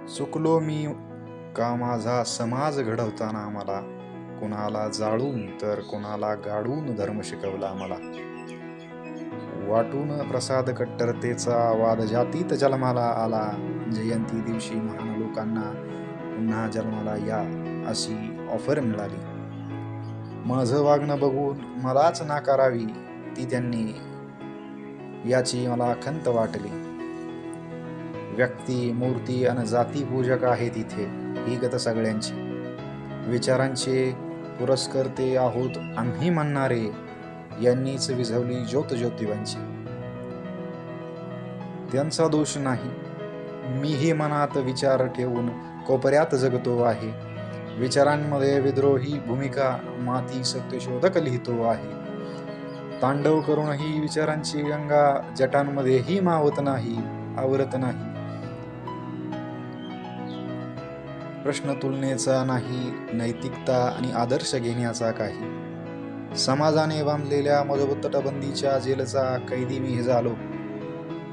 चुकलो मी का माझा समाज घडवताना मला, कुणाला जाळून तर कुणाला गाडून धर्म शिकवला मला. वाटून प्रसाद कट्टरतेचा वाद जातीत जन्माला आला. जयंती दिवशी महान लोकांना पुन्हा जन्माला या अशी ऑफर मिळाली. माझं वागणं बघून मलाच नाकारावी ती त्यांनी, याची मला खंत वाटली. व्यक्ती मूर्ती अन जाती पूजक आहेत इथे, ही गत सगळ्यांची. विचारांचे पुरस्कर्ते आहोत आम्ही म्हणणारे, यांनीच विझवली ज्योत ज्योतिबांची. त्यांचा दोष नाही, मीही मनात विचार ठेवून कोपऱ्यात जगतो आहे. विचारांमध्ये विद्रोही भूमिका माती सत्यशोधक लिहितो आहे. तांडव करूनही विचारांची गंगा जटांमध्येही मावत नाही, आवरत नाही. प्रश्न तुलनेचा नाही, नैतिकता आणि आदर्श घेण्याचा काही. समाजाने बांधलेल्या मजबूत तटबंदीच्या जेलचा कैदी मी झालो.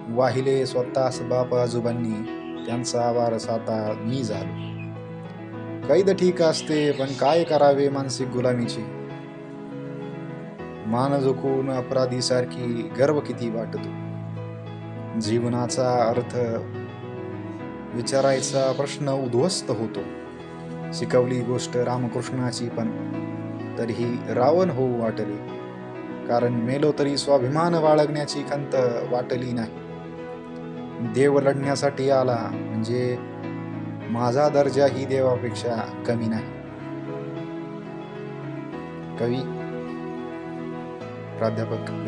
वाहिले स्वतःच बाप आजोबांनी, त्यांचा वारस आता मी झालो. कैद ठीक असते, पण काय करावे मानसिक गुलामीची. मान झुकून अपराधीसारखी गर्व किती वाटतो. जीवनाचा अर्थ विचारायचा प्रश्न उद्ध्वस्त होतो. शिकवली गोष्ट रामकृष्णाची, पण तरीही रावण होऊ वाटले. कारण मेलो तरी स्वाभिमान बाळगण्याची खंत वाटली नाही. देव लढण्यासाठी आला म्हणजे माझा दर्जा ही देवापेक्षा कमी नाही. कवी प्राध्यापक